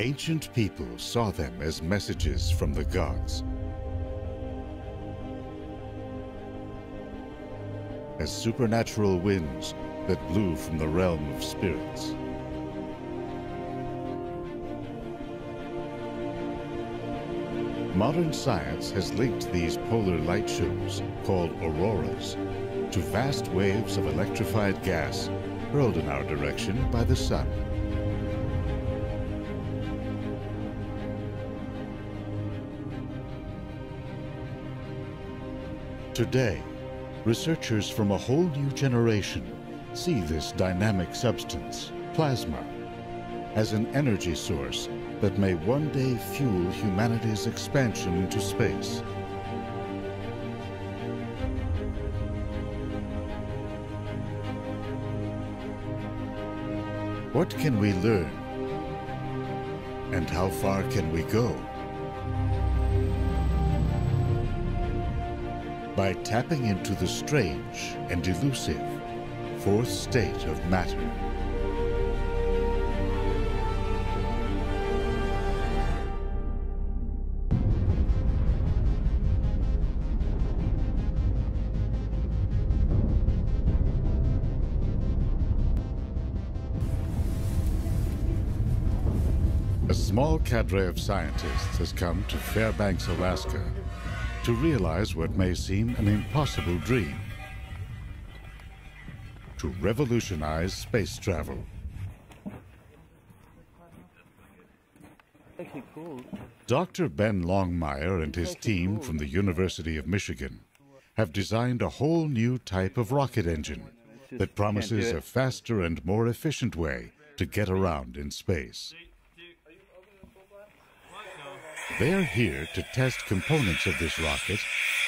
Ancient people saw them as messages from the gods, as supernatural winds that blew from the realm of spirits. Modern science has linked these polar light shows, called auroras, to vast waves of electrified gas hurled in our direction by the sun. Today, researchers from a whole new generation see this dynamic substance, plasma, as an energy source that may one day fuel humanity's expansion into space. What can we learn? And how far can we go? By tapping into the strange and elusive fourth state of matter. A small cadre of scientists has come to Fairbanks, Alaska, to realize what may seem an impossible dream: to revolutionize space travel. Dr. Ben Longmire and his team from the University of Michigan have designed a whole new type of rocket engine that promises a faster and more efficient way to get around in space. They're here to test components of this rocket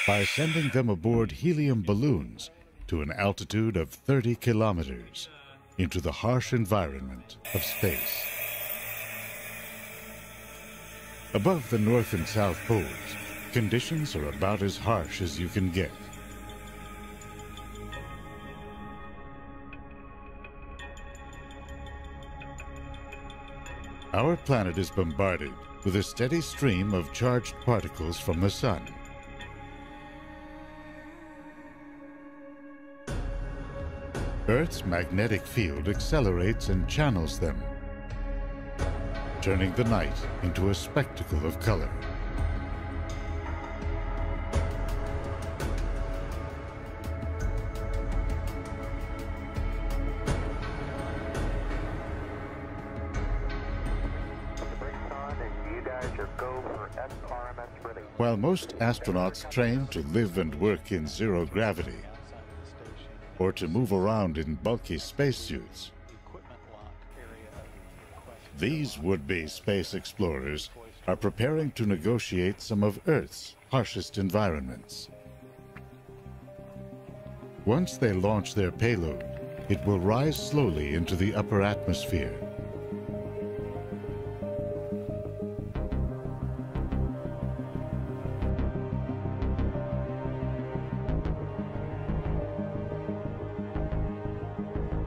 by sending them aboard helium balloons to an altitude of 30 kilometers into the harsh environment of space. Above the North and South poles, conditions are about as harsh as you can get. Our planet is bombarded with a steady stream of charged particles from the sun. Earth's magnetic field accelerates and channels them, turning the night into a spectacle of color. While most astronauts train to live and work in zero gravity, or to move around in bulky spacesuits, these would-be space explorers are preparing to negotiate some of Earth's harshest environments. Once they launch their payload, it will rise slowly into the upper atmosphere.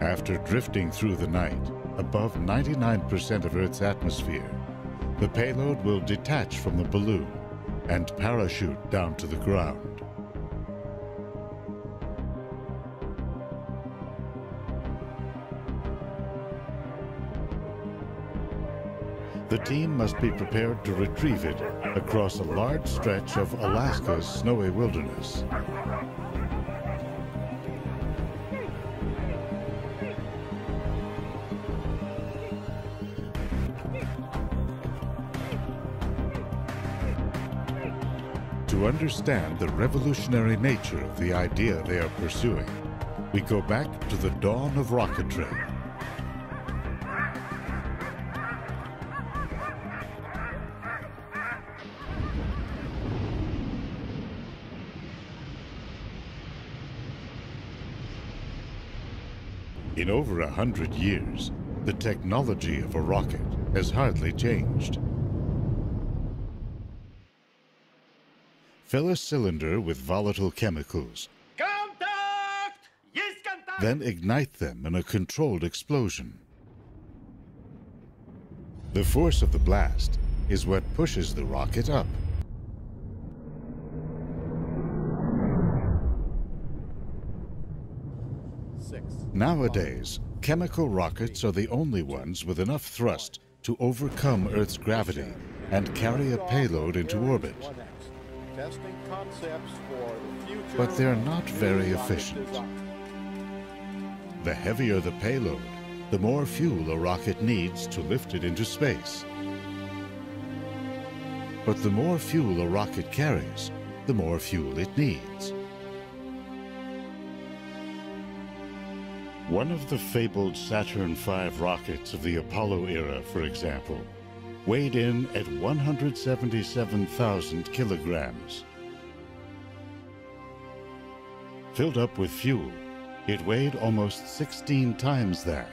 After drifting through the night, above 99% of Earth's atmosphere, the payload will detach from the balloon and parachute down to the ground. The team must be prepared to retrieve it across a large stretch of Alaska's snowy wilderness. To understand the revolutionary nature of the idea they are pursuing, we go back to the dawn of rocketry. In over 100 years, the technology of a rocket has hardly changed. Fill a cylinder with volatile chemicals, Contact! Yes, contact! then ignite them in a controlled explosion. The force of the blast is what pushes the rocket up. Nowadays, chemical rockets are the only ones with enough thrust to overcome Earth's gravity and carry a payload into orbit. But they're not very efficient. The heavier the payload, the more fuel a rocket needs to lift it into space. But the more fuel a rocket carries, the more fuel it needs. One of the fabled Saturn V rockets of the Apollo era, for example, weighed in at 177,000 kilograms. Filled up with fuel, it weighed almost 16 times that.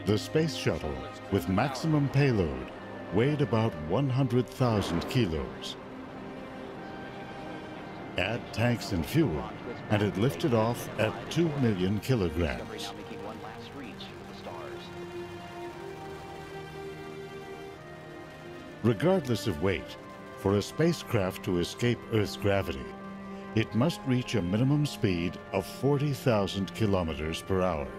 The space shuttle, with maximum payload, weighed about 100,000 kilos. Add tanks and fuel, and it lifted off at 2 million kilograms. Regardless of weight, for a spacecraft to escape Earth's gravity, it must reach a minimum speed of 40,000 kilometers per hour.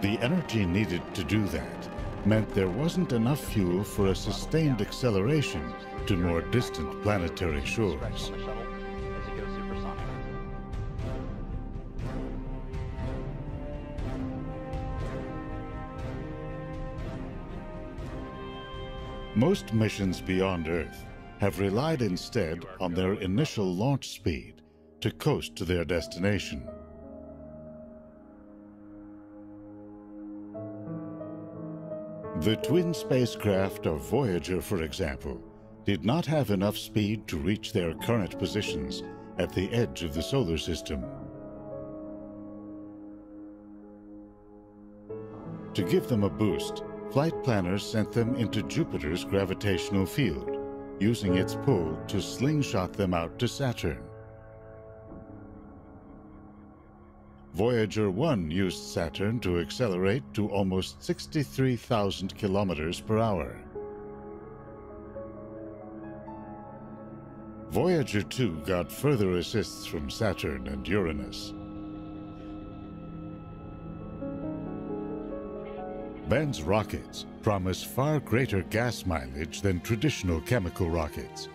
The energy needed to do that meant there wasn't enough fuel for a sustained acceleration to more distant planetary shores. Most missions beyond Earth have relied instead on their initial launch speed to coast to their destination. The twin spacecraft of Voyager, for example, did not have enough speed to reach their current positions at the edge of the solar system. To give them a boost, flight planners sent them into Jupiter's gravitational field, using its pull to slingshot them out to Saturn. Voyager 1 used Saturn to accelerate to almost 63,000 kilometers per hour. Voyager 2 got further assists from Saturn and Uranus. Ben's rockets promise far greater gas mileage than traditional chemical rockets,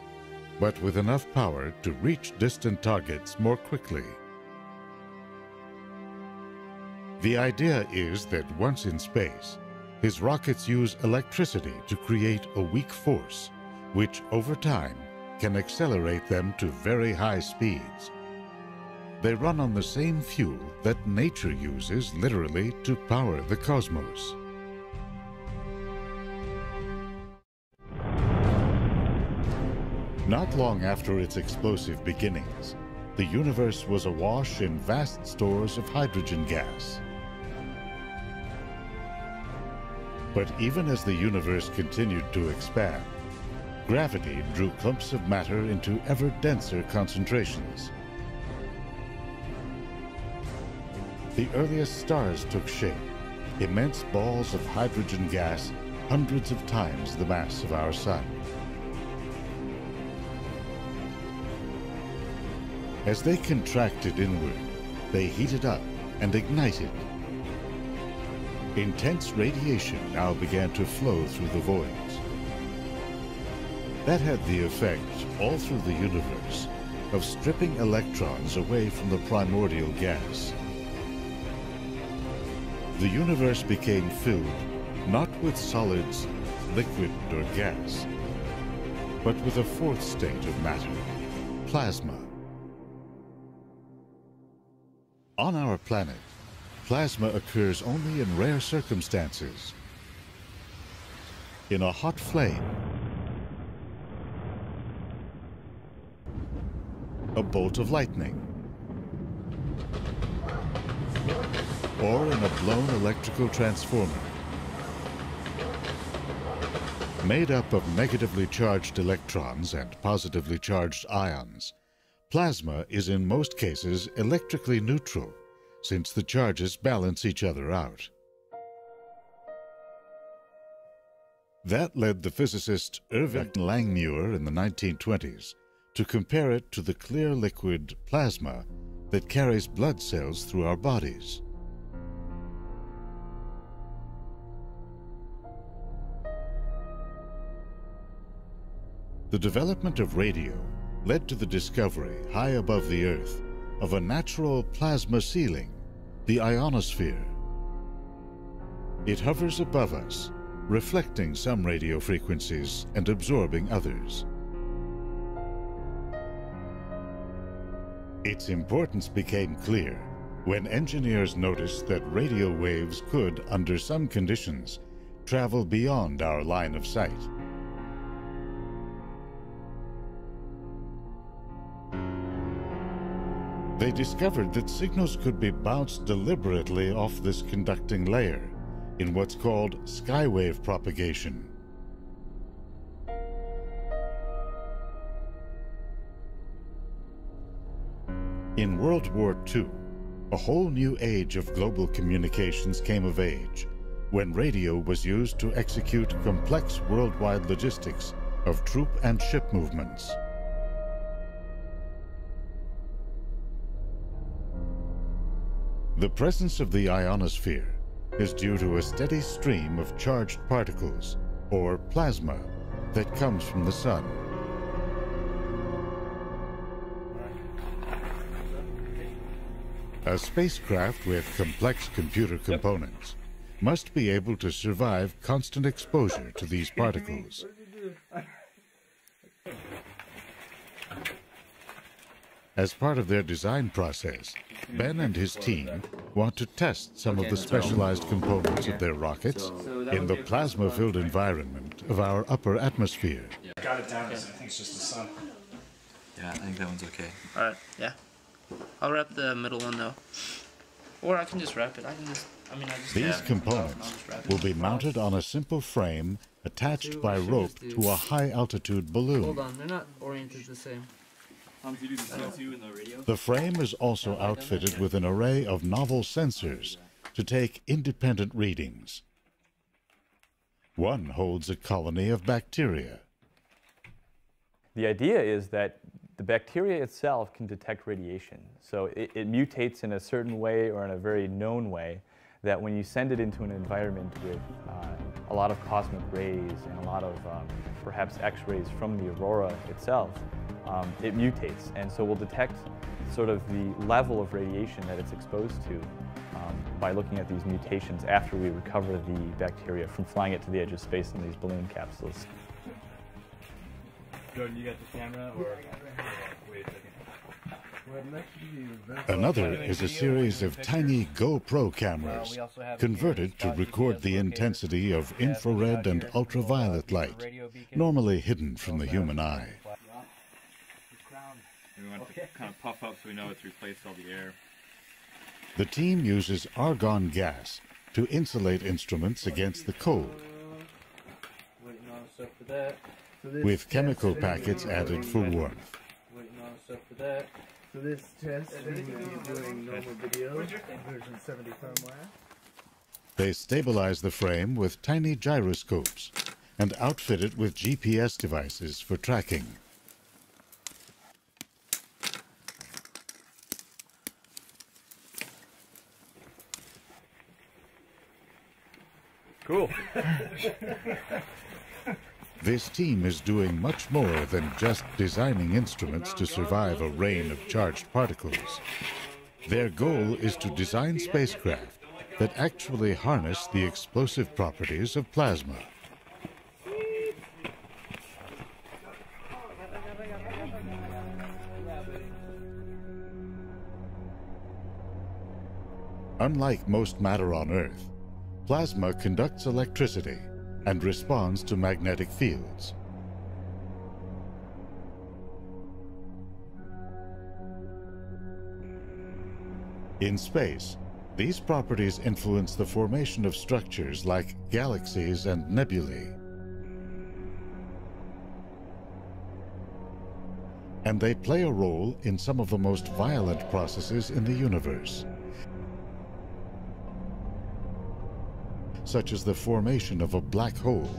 but with enough power to reach distant targets more quickly. The idea is that once in space, his rockets use electricity to create a weak force, which over time can accelerate them to very high speeds. They run on the same fuel that nature uses literally to power the cosmos. Not long after its explosive beginnings, the universe was awash in vast stores of hydrogen gas. But even as the universe continued to expand, gravity drew clumps of matter into ever denser concentrations. The earliest stars took shape, immense balls of hydrogen gas hundreds of times the mass of our Sun. As they contracted inward, they heated up and ignited. Intense radiation now began to flow through the voids. That had the effect, all through the universe, of stripping electrons away from the primordial gas. The universe became filled not with solids, liquid or gas, but with a fourth state of matter, plasma. On our planet, plasma occurs only in rare circumstances. In a hot flame, a bolt of lightning, or in a blown electrical transformer. Made up of negatively charged electrons and positively charged ions, plasma is in most cases electrically neutral, since the charges balance each other out. That led the physicist Erwin Langmuir in the 1920s to compare it to the clear liquid plasma that carries blood cells through our bodies. The development of radio led to the discovery, high above the Earth, of a natural plasma ceiling, the ionosphere. It hovers above us, reflecting some radio frequencies and absorbing others. Its importance became clear when engineers noticed that radio waves could, under some conditions, travel beyond our line of sight. They discovered that signals could be bounced deliberately off this conducting layer in what's called skywave propagation. In World War II, a whole new age of global communications came of age when radio was used to execute complex worldwide logistics of troop and ship movements. The presence of the ionosphere is due to a steady stream of charged particles, or plasma, that comes from the sun. A spacecraft with complex computer components must be able to survive constant exposure to these particles. As part of their design process, Ben and his team want to test some of the specialized components of their rockets in the plasma-filled environment of our upper atmosphere. Got it down, I think it's just the sun. Yeah, I think that one's okay. Alright, yeah. I'll wrap the middle one though. Or I can just wrap it. These components will be mounted on a simple frame attached by rope to a high-altitude balloon. Hold on, they're not oriented the same. The frame is also outfitted with an array of novel sensors to take independent readings. One holds a colony of bacteria. The idea is that the bacteria itself can detect radiation. So it mutates in a certain way or in a very known way that when you send it into an environment with a lot of cosmic rays and a lot of perhaps X-rays from the aurora itself, it mutates, and so we'll detect sort of the level of radiation that it's exposed to by looking at these mutations after we recover the bacteria from flying it to the edge of space in these balloon capsules. Jordan, you got the camera, or wait a second. Another is a series of tiny GoPro cameras converted to record the intensity of infrared and ultraviolet light, normally hidden from the human eye. We want it to kind of puff up so we know it's replaced all the air. The team uses argon gas to insulate instruments against the cold, with chemical packets added for warmth. So this test is doing normal video, version 70 firmware. They stabilize the frame with tiny gyroscopes and outfit it with GPS devices for tracking. Cool. This team is doing much more than just designing instruments to survive a rain of charged particles. Their goal is to design spacecraft that actually harness the explosive properties of plasma. Unlike most matter on Earth, plasma conducts electricity and responds to magnetic fields. In space, these properties influence the formation of structures like galaxies and nebulae. and they play a role in some of the most violent processes in the universe, such as the formation of a black hole,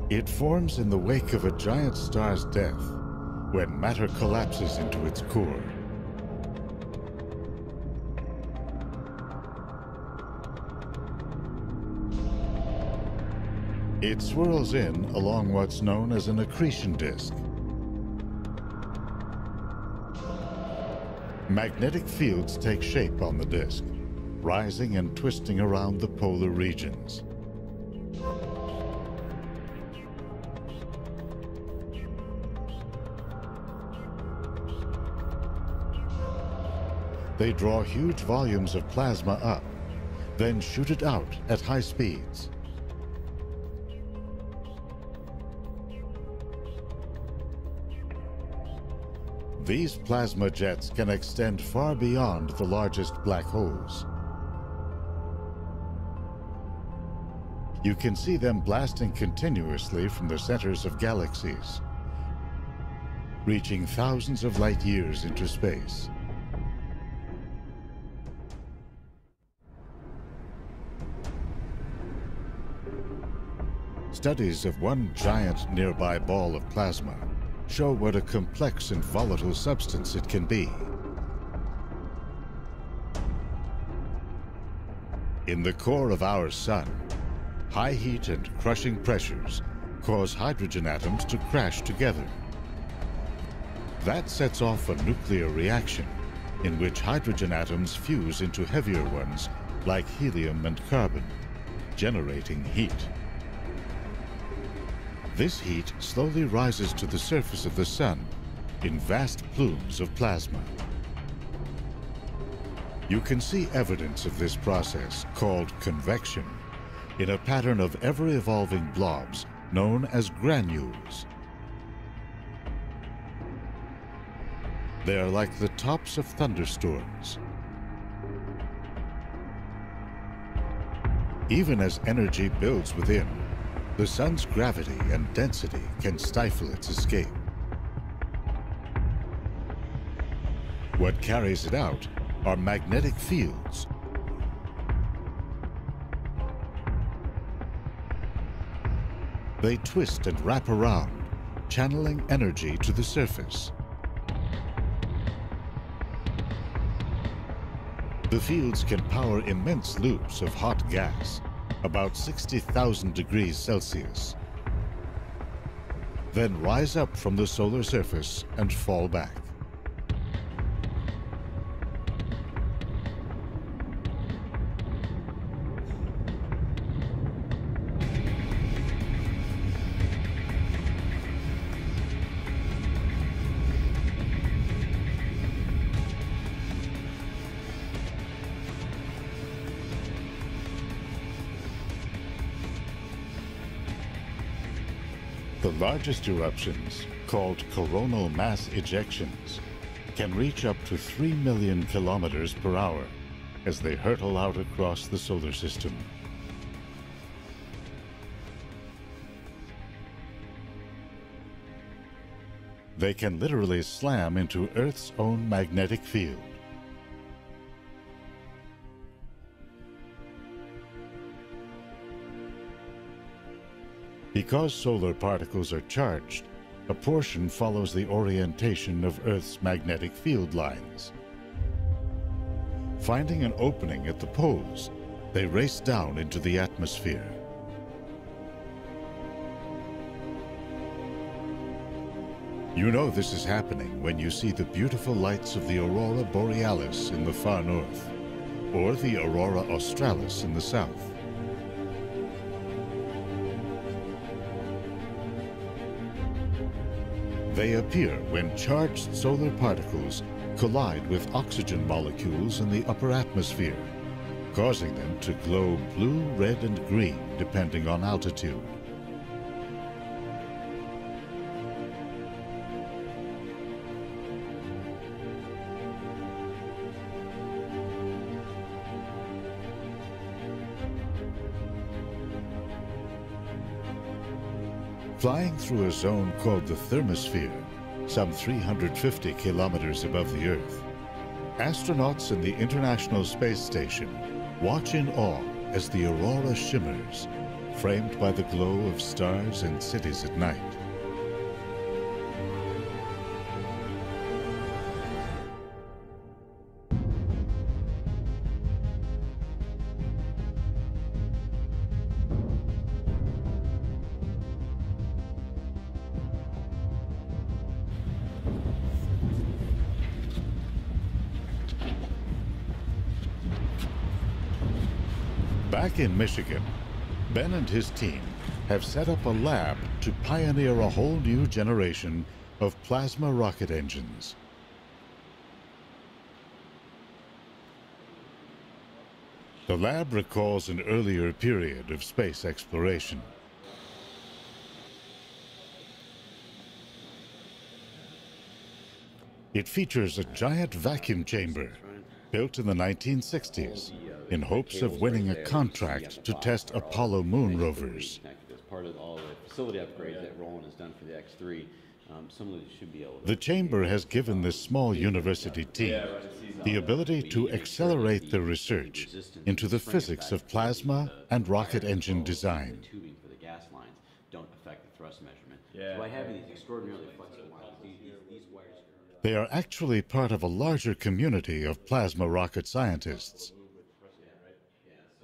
it forms in the wake of a giant star's death when matter collapses into its core. It swirls in along what's known as an accretion disk. Magnetic fields take shape on the disk, rising and twisting around the polar regions. They draw huge volumes of plasma up, then shoot it out at high speeds. These plasma jets can extend far beyond the largest black holes. You can see them blasting continuously from the centers of galaxies, reaching thousands of light years into space. Studies of one giant nearby ball of plasma show what a complex and volatile substance it can be. In the core of our sun, high heat and crushing pressures cause hydrogen atoms to crash together. That sets off a nuclear reaction in which hydrogen atoms fuse into heavier ones like helium and carbon, generating heat. This heat slowly rises to the surface of the sun in vast plumes of plasma. You can see evidence of this process, called convection, in a pattern of ever-evolving blobs known as granules. They are like the tops of thunderstorms. Even as energy builds within, the sun's gravity and density can stifle its escape. What carries it out are magnetic fields. They twist and wrap around, channeling energy to the surface. The fields can power immense loops of hot gas, about 60,000 degrees Celsius, then rise up from the solar surface and fall back. The largest eruptions, called coronal mass ejections, can reach up to 3 million kilometers per hour as they hurtle out across the solar system. They can literally slam into Earth's own magnetic field. Because solar particles are charged, a portion follows the orientation of Earth's magnetic field lines. Finding an opening at the poles, they race down into the atmosphere. You know this is happening when you see the beautiful lights of the aurora borealis in the far north, or the aurora australis in the south. They appear when charged solar particles collide with oxygen molecules in the upper atmosphere, causing them to glow blue, red, and green depending on altitude. Flying through a zone called the thermosphere, some 350 kilometers above the Earth, astronauts in the International Space Station watch in awe as the aurora shimmers, framed by the glow of stars and cities at night. Back in Michigan, Ben and his team have set up a lab to pioneer a whole new generation of plasma rocket engines. The lab recalls an earlier period of space exploration. It features a giant vacuum chamber built in the 1960s in hopes of winning a contract to test Apollo moon rovers. As part of all the facility upgrades that Roland has done for the X3, some of these should be able to... The chamber has given this small university team the ability to accelerate their research into the physics of plasma and rocket engine design. The tubing for the gas lines don't affect the thrust measurement. So by having these extraordinarily flexible wires, these wires... They are actually part of a larger community of plasma rocket scientists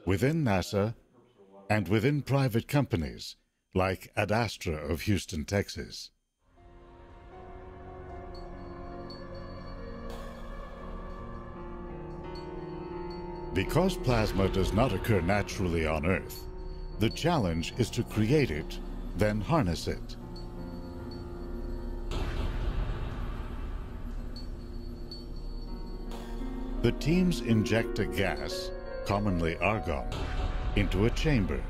within NASA and within private companies like Ad Astra of Houston, Texas. Because plasma does not occur naturally on Earth, the challenge is to create it, then harness it. The teams inject a gas, commonly argon, into a chamber.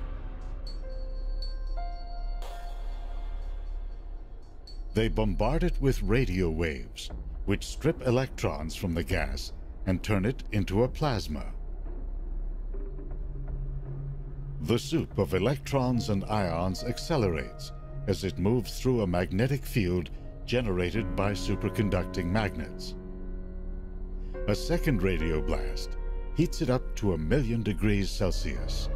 They bombard it with radio waves, which strip electrons from the gas and turn it into a plasma. The soup of electrons and ions accelerates as it moves through a magnetic field generated by superconducting magnets. A second radio blast heats it up to 1,000,000 degrees Celsius.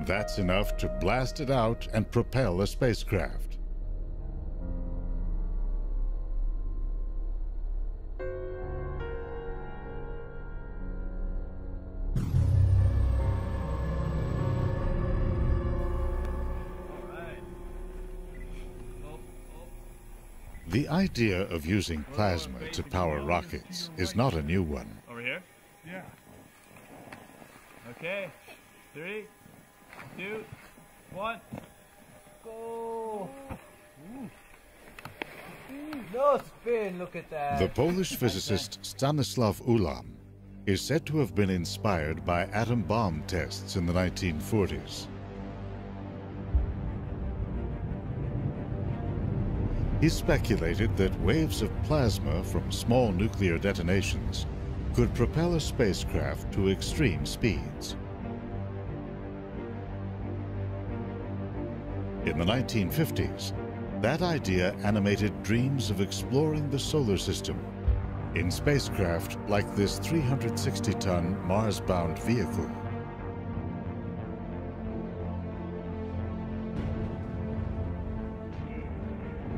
That's enough to blast it out and propel a spacecraft. The idea of using plasma to power rockets is not a new one. Over here? Yeah. Okay. 3, 2, 1. Go! No spin, look at that. The Polish physicist Stanislaw Ulam is said to have been inspired by atom bomb tests in the 1940s. He speculated that waves of plasma from small nuclear detonations could propel a spacecraft to extreme speeds. In the 1950s, that idea animated dreams of exploring the solar system in spacecraft like this 360-ton Mars-bound vehicle.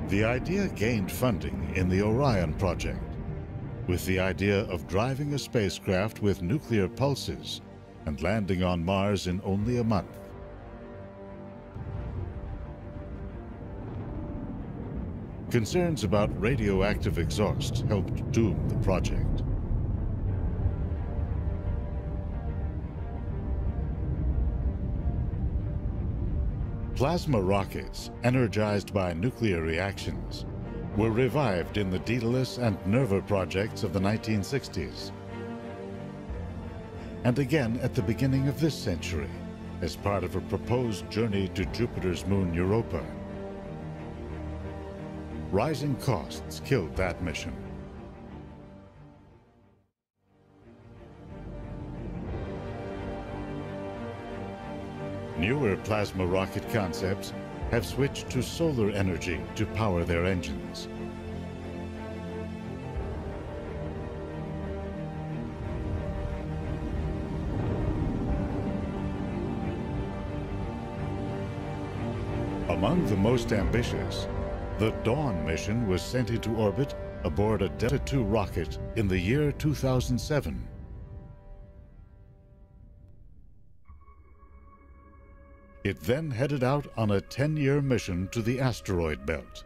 The idea gained funding in the Orion project, with the idea of driving a spacecraft with nuclear pulses and landing on Mars in only a month. Concerns about radioactive exhaust helped doom the project. Plasma rockets, energized by nuclear reactions, were revived in the Daedalus and Nerva projects of the 1960s. And again at the beginning of this century, as part of a proposed journey to Jupiter's moon Europa. Rising costs killed that mission. Newer plasma rocket concepts have switched to solar energy to power their engines. Among the most ambitious, the Dawn mission was sent into orbit aboard a Delta II rocket in the year 2007. It then headed out on a 10-year mission to the asteroid belt.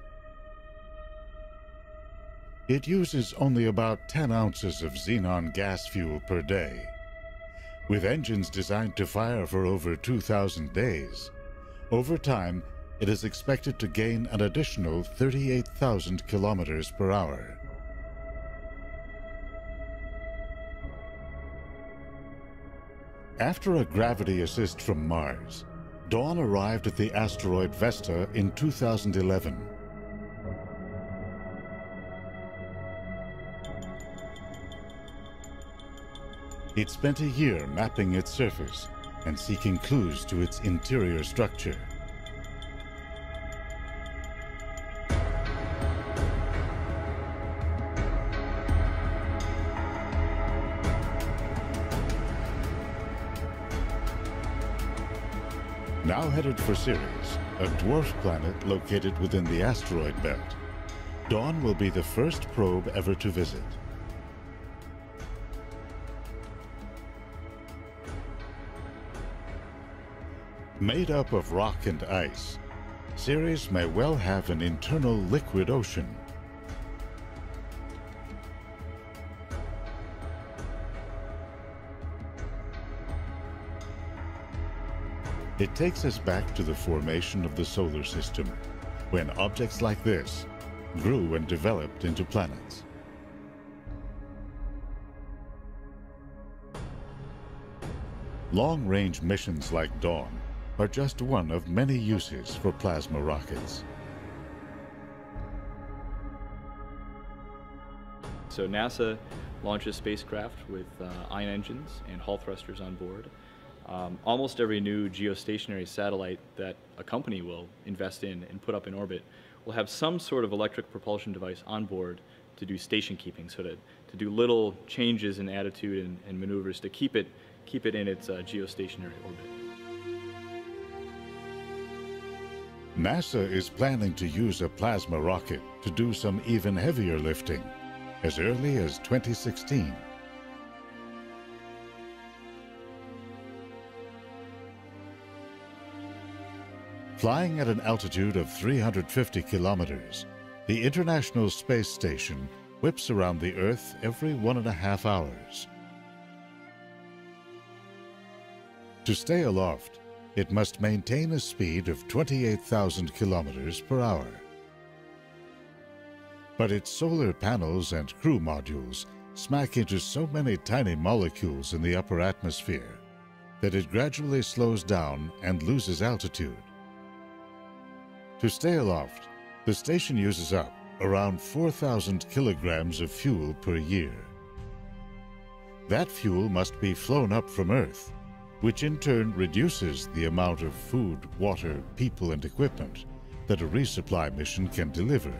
It uses only about 10 ounces of xenon gas fuel per day. With engines designed to fire for over 2,000 days, over time, it is expected to gain an additional 38,000 kilometers per hour. After a gravity assist from Mars, Dawn arrived at the asteroid Vesta in 2011. It spent a year mapping its surface and seeking clues to its interior structure. Now headed for Ceres, a dwarf planet located within the asteroid belt, Dawn will be the first probe ever to visit. Made up of rock and ice, Ceres may well have an internal liquid ocean. It takes us back to the formation of the solar system, when objects like this grew and developed into planets. Long-range missions like Dawn are just one of many uses for plasma rockets. So NASA launches spacecraft with ion engines and Hall thrusters on board. Almost every new geostationary satellite that a company will invest in and put up in orbit will have some sort of electric propulsion device on board to do station keeping, so to do little changes in attitude and maneuvers to keep it in its geostationary orbit. NASA is planning to use a plasma rocket to do some even heavier lifting as early as 2016. Flying at an altitude of 350 kilometers, the International Space Station whips around the Earth every 1.5 hours. To stay aloft, it must maintain a speed of 28,000 kilometers per hour. But its solar panels and crew modules smack into so many tiny molecules in the upper atmosphere that it gradually slows down and loses altitude. To stay aloft, the station uses up around 4,000 kilograms of fuel per year. That fuel must be flown up from Earth, which in turn reduces the amount of food, water, people, and equipment that a resupply mission can deliver.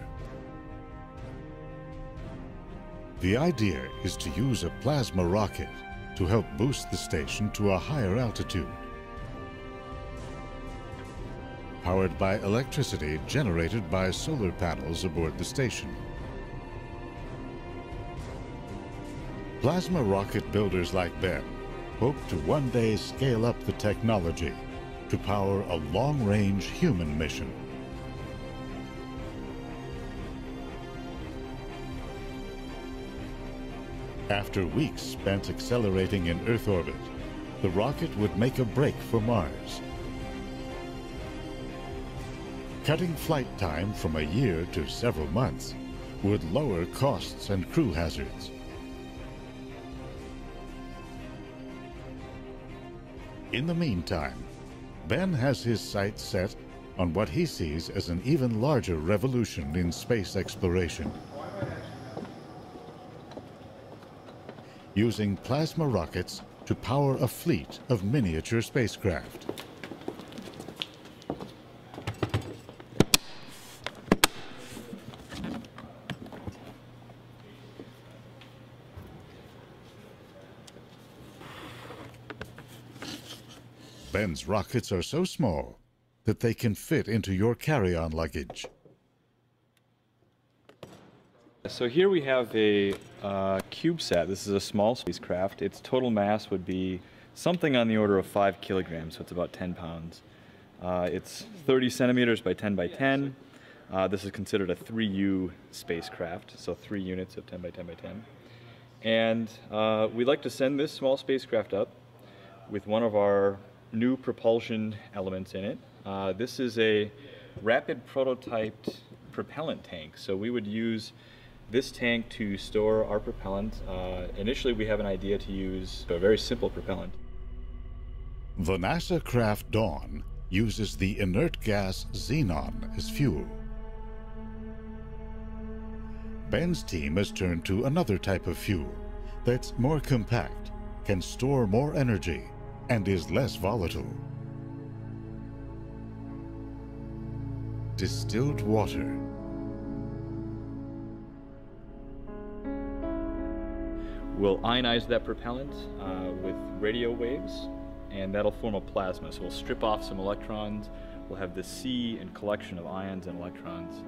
The idea is to use a plasma rocket to help boost the station to a higher altitude, powered by electricity generated by solar panels aboard the station. Plasma rocket builders like Ben hope to one day scale up the technology to power a long-range human mission. After weeks spent accelerating in Earth orbit, the rocket would make a break for Mars, cutting flight time from a year to several months would lower costs and crew hazards. In the meantime, Ben has his sights set on what he sees as an even larger revolution in space exploration. Using plasma rockets to power a fleet of miniature spacecraft. Ben's rockets are so small that they can fit into your carry-on luggage. So here we have a CubeSat. This is a small spacecraft. Its total mass would be something on the order of 5 kilograms, so it's about 10 pounds. It's 30 centimeters by 10 by 10. This is considered a 3U spacecraft, so 3 units of 10 by 10 by 10. And we'd like to send this small spacecraft up with one of our new propulsion elements in it. This is a rapid prototyped propellant tank. So we would use this tank to store our propellant. Initially, we have an idea to use a very simple propellant. The NASA craft Dawn uses the inert gas xenon as fuel. Ben's team has turned to another type of fuel that's more compact, can store more energy, and is less volatile. Distilled water. We'll ionize that propellant with radio waves, and that'll form a plasma. So we'll strip off some electrons. We'll have the sea and collection of ions and electrons.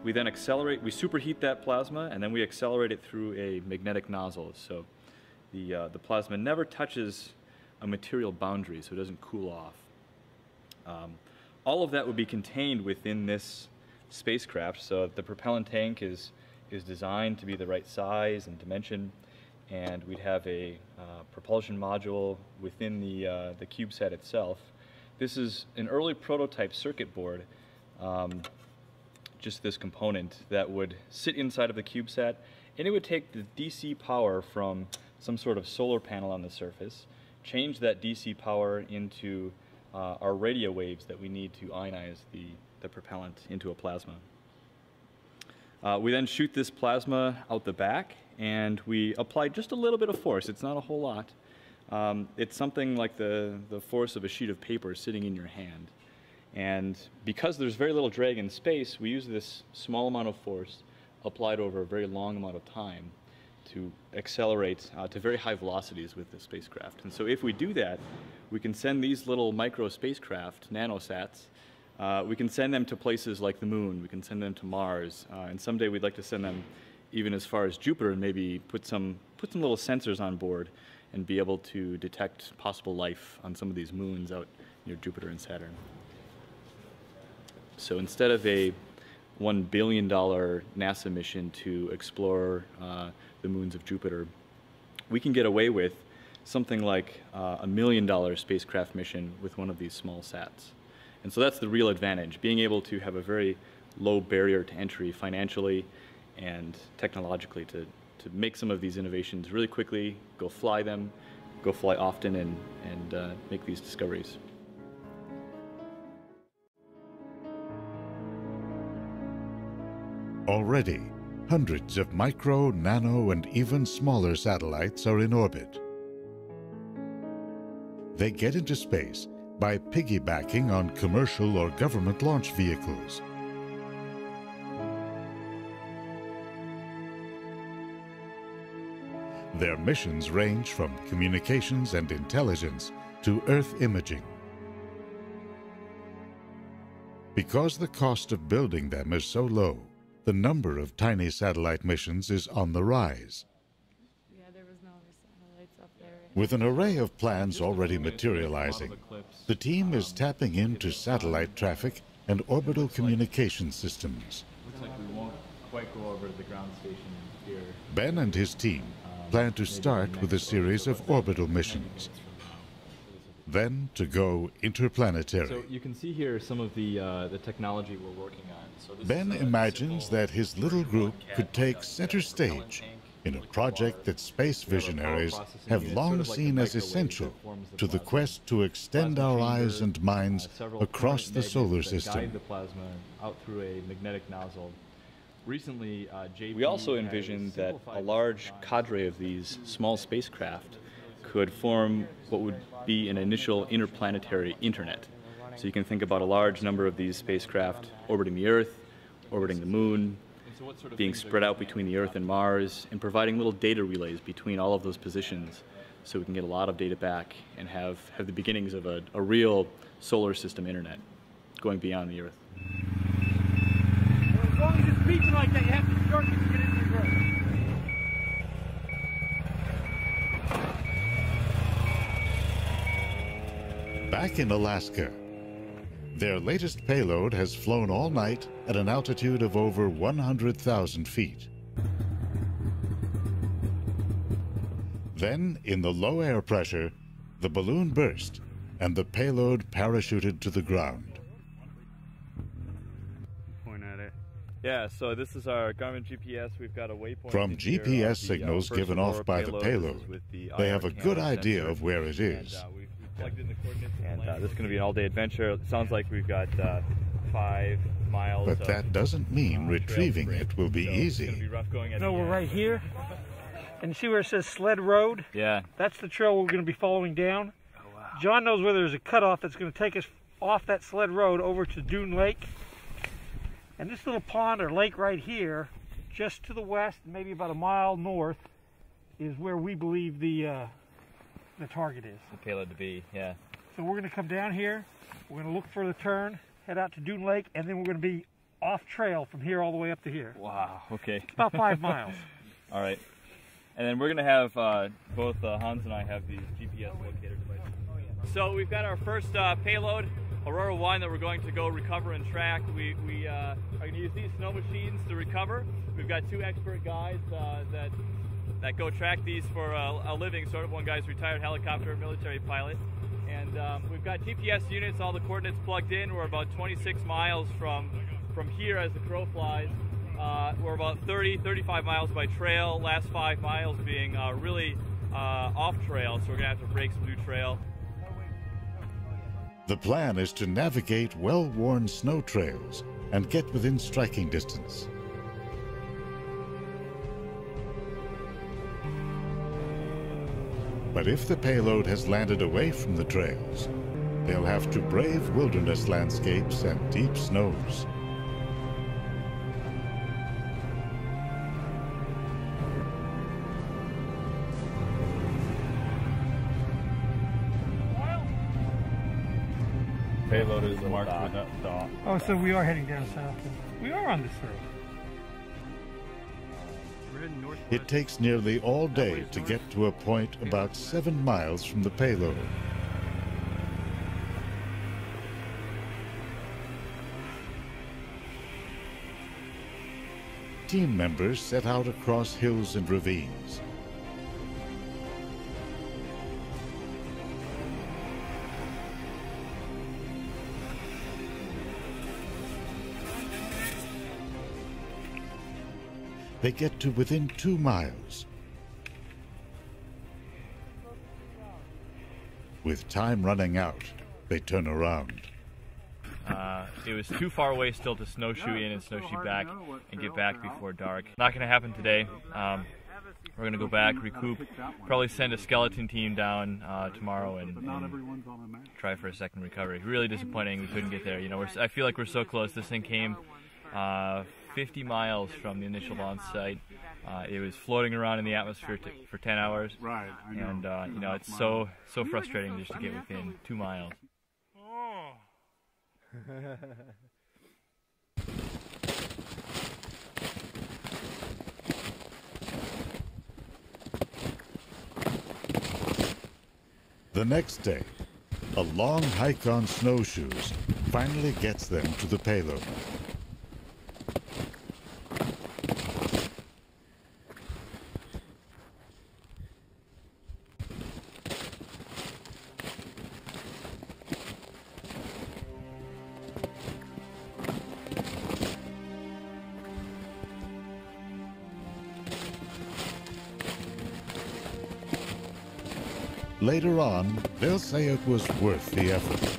We then accelerate, we superheat that plasma, and then we accelerate it through a magnetic nozzle. So the plasma never touches a material boundary, so it doesn't cool off. All of that would be contained within this spacecraft. So the propellant tank is designed to be the right size and dimension, and we'd have a propulsion module within the CubeSat itself. This is an early prototype circuit board, just this component that would sit inside of the CubeSat, and it would take the DC power from some sort of solar panel on the surface, change that DC power into our radio waves that we need to ionize the propellant into a plasma. We then shoot this plasma out the back, and we apply just a little bit of force. It's not a whole lot. It's something like the force of a sheet of paper sitting in your hand. And because there's very little drag in space, we use this small amount of force applied over a very long amount of time to accelerate to very high velocities with the spacecraft. And so if we do that, we can send these little micro spacecraft, nanosats, we can send them to places like the moon, we can send them to Mars, and someday we'd like to send them even as far as Jupiter and maybe put some little sensors on board and be able to detect possible life on some of these moons out near Jupiter and Saturn. So instead of a $1 billion NASA mission to explore the moons of Jupiter, we can get away with something like $1 million spacecraft mission with one of these small sats. And so that's the real advantage, being able to have a very low barrier to entry financially and technologically to make some of these innovations really quickly, go fly them, go fly often, and make these discoveries. Already, hundreds of micro, nano, and even smaller satellites are in orbit. They get into space by piggybacking on commercial or government launch vehicles. Their missions range from communications and intelligence to Earth imaging. Because the cost of building them is so low, the number of tiny satellite missions is on the rise. Yeah, there was no other satellites up there. With an array of plans already materializing, the team is tapping into satellite traffic and orbital communication systems. Looks like we won't quite go over to the ground station here. Ben and his team plan to start with a series of orbital missions, then to go interplanetary. So you can see here some of the technology we're working on. So this Ben is imagines that his little group could take center stage in a project that space visionaries have long seen as essential to the quest to extend our eyes and minds across the solar system. Guide the plasma out through a magnetic nozzle. Recently, we also envisioned that a large cadre of these small spacecraft could form what would be an initial interplanetary internet. So you can think about a large number of these spacecraft orbiting the Earth, orbiting the Moon, being spread out between the Earth and Mars, and providing little data relays between all of those positions so we can get a lot of data back and have the beginnings of a real solar system internet going beyond the Earth. Well, as long as it's beaching like that, you have to start to get into the road. Back in Alaska, their latest payload has flown all night at an altitude of over 100,000 feet. Then, in the low air pressure, the balloon burst and the payload parachuted to the ground. Point at it. Yeah, so this is our Garmin GPS. We've got a waypoint. From GPS signals given off by the payload, they have a good idea of where it is. We've plugged in the coordinates, and this is going to be an all-day adventure. It sounds like we've got 5 miles. But that doesn't mean retrieving it will be easy. It's going to be rough going at No, the we're end. right here. And you see where it says Sled Road? Yeah. That's the trail we're going to be following down. Oh, wow. John knows where there's a cutoff that's going to take us off that Sled Road over to Dune Lake. And this little pond or lake right here, just to the west, maybe about a mile north, is where we believe the target is. The payload to be, yeah. So we're going to come down here, we're going to look for the turn, head out to Dune Lake, and then we're going to be off trail from here all the way up to here. Wow, okay. It's about 5 miles. All right. And then we're going to have, both Hans and I have these GPS locator devices. So we've got our first payload, Aurora 1, that we're going to go recover and track. We are going to use these snow machines to recover. We've got 2 expert guys that go track these for a living, sort of. One guy's retired helicopter military pilot. And we've got GPS units, all the coordinates plugged in. We're about 26 miles from here as the crow flies. We're about 35 miles by trail, last 5 miles being really off trail, so we're going to have to break some new trail. The plan is to navigate well-worn snow trails and get within striking distance. But if the payload has landed away from the trails, they'll have to brave wilderness landscapes and deep snows. Payload is marked with that dot. Oh, so we are heading down south. We are on this road. It takes nearly all day to get to a point about 7 miles from the payload. Team members set out across hills and ravines. They get to within 2 miles. With time running out, they turn around. It was too far away still to snowshoe in and snowshoe back and get back before dark. Not going to happen today. We're going to go back, recoup, probably send a skeleton team down tomorrow and try for a second recovery. Really disappointing we couldn't get there. You know, I feel like we're so close. This thing came 50 miles from the initial launch site. It was floating around in the atmosphere for 10 hours. Right, I know. And you know, it's so frustrating just to get within 2 miles. Oh. The next day, a long hike on snowshoes finally gets them to the payload. Later on, they'll say it was worth the effort.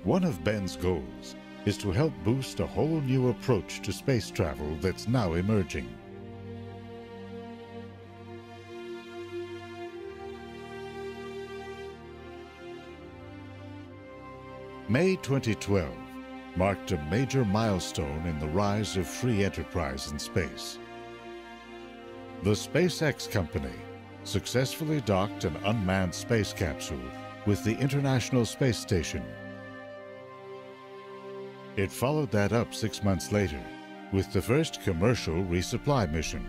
One of Ben's goals is to help boost a whole new approach to space travel that's now emerging. May 2012 marked a major milestone in the rise of free enterprise in space. The SpaceX company successfully docked an unmanned space capsule with the International Space Station. It followed that up 6 months later with the first commercial resupply mission.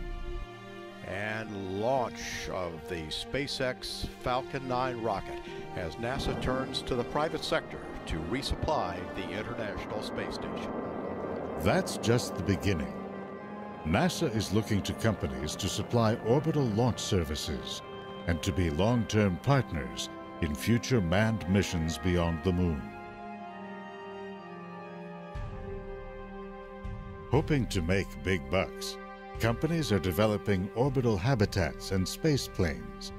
And launch of the SpaceX Falcon 9 rocket as NASA turns to the private sector to resupply the International Space Station. That's just the beginning. NASA is looking to companies to supply orbital launch services and to be long-term partners in future manned missions beyond the moon. Hoping to make big bucks, companies are developing orbital habitats and space planes,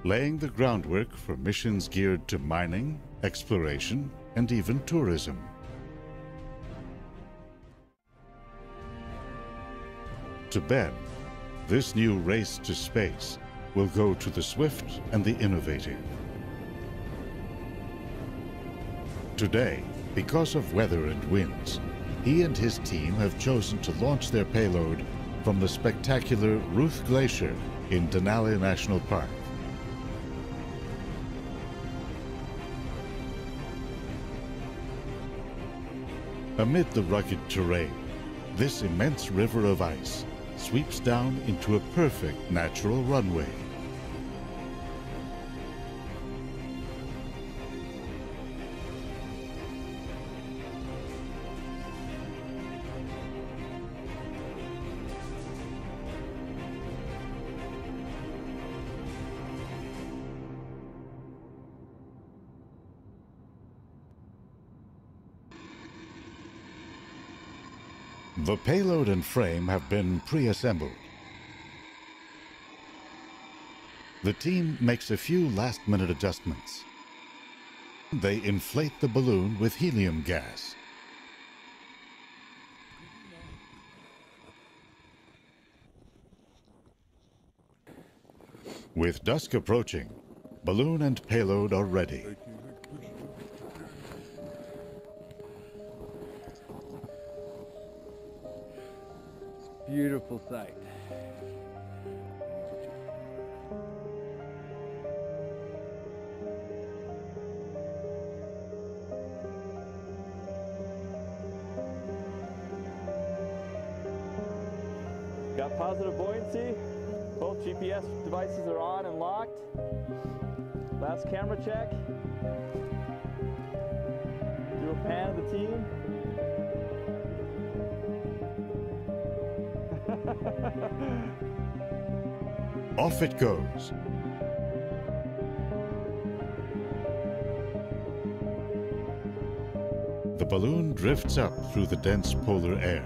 laying the groundwork for missions geared to mining, exploration, and even tourism. To Ben, this new race to space will go to the swift and the innovative. Today, because of weather and winds, he and his team have chosen to launch their payload from the spectacular Ruth Glacier in Denali National Park. Amid the rugged terrain, this immense river of ice sweeps down into a perfect natural runway. The payload and frame have been pre-assembled. The team makes a few last-minute adjustments. They inflate the balloon with helium gas. With dusk approaching, balloon and payload are ready. Beautiful sight. Got positive buoyancy. Both GPS devices are on and locked. Last camera check. Do a pan of the team. Off it goes. The balloon drifts up through the dense polar air.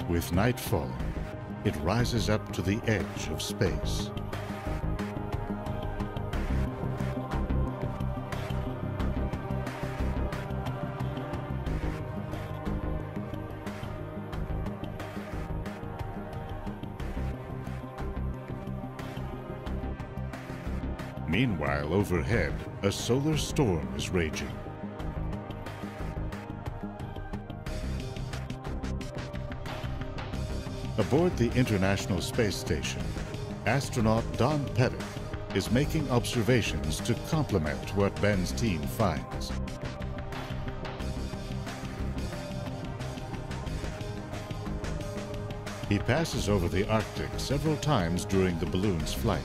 With night falling, it rises up to the edge of space. Meanwhile, overhead, a solar storm is raging. Aboard the International Space Station, astronaut Don Pettit is making observations to complement what Ben's team finds. He passes over the Arctic several times during the balloon's flight.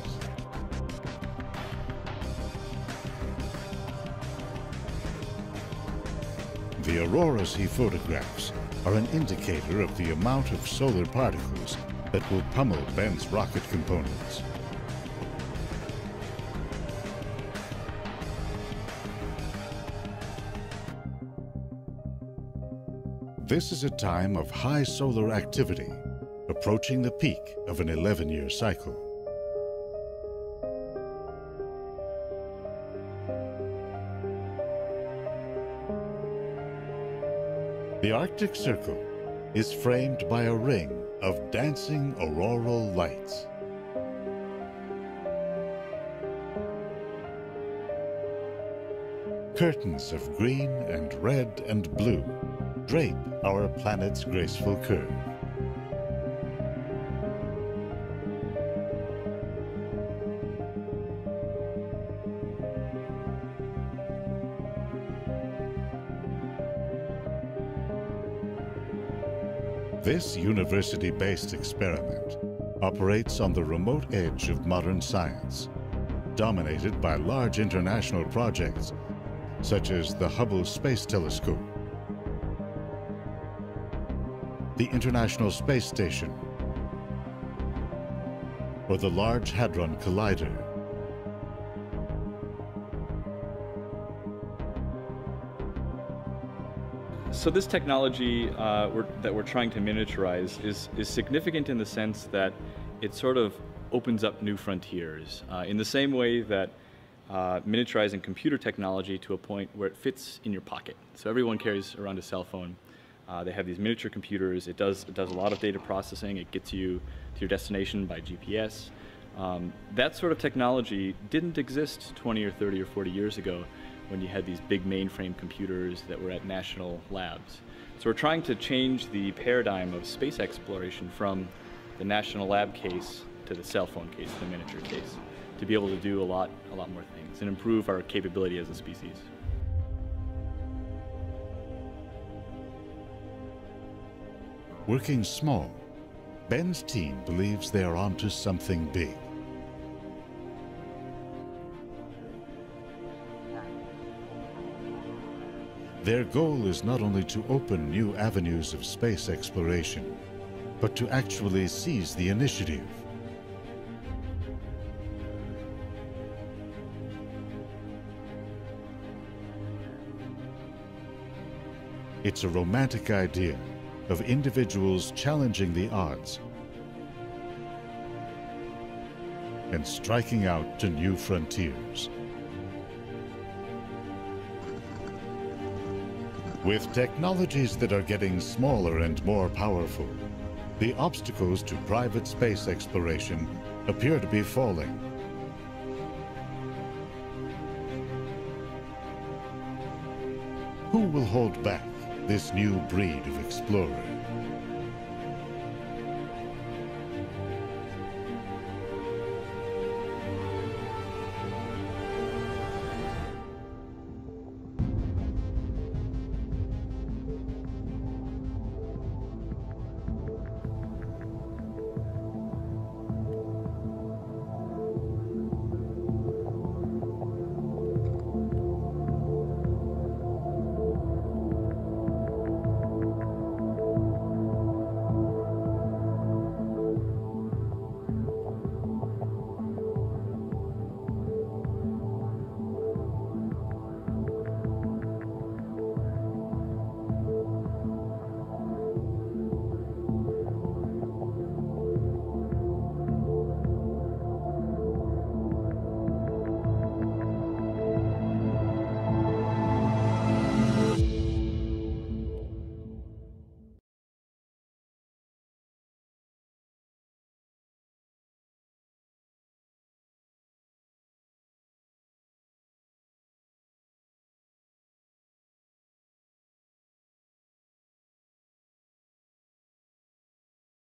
The auroras he photographs are an indicator of the amount of solar particles that will pummel Ben's rocket components. This is a time of high solar activity, approaching the peak of an 11-year cycle. The Arctic Circle is framed by a ring of dancing auroral lights. Curtains of green and red and blue drape our planet's graceful curve. This university-based experiment operates on the remote edge of modern science, dominated by large international projects such as the Hubble Space Telescope, the International Space Station, or the Large Hadron Collider. So this technology that we're trying to miniaturize is significant in the sense that it sort of opens up new frontiers in the same way that miniaturizing computer technology to a point where it fits in your pocket. So everyone carries around a cell phone. They have these miniature computers. It does a lot of data processing. It gets you to your destination by GPS. That sort of technology didn't exist 20 or 30 or 40 years ago when you had these big mainframe computers that were at national labs. So we're trying to change the paradigm of space exploration from the national lab case to the cell phone case, the miniature case, to be able to do a lot more things and improve our capability as a species. Working small, Ben's team believes they are onto something big. Their goal is not only to open new avenues of space exploration, but to actually seize the initiative. It's a romantic idea of individuals challenging the odds and striking out to new frontiers. With technologies that are getting smaller and more powerful, the obstacles to private space exploration appear to be falling. Who will hold back this new breed of explorer?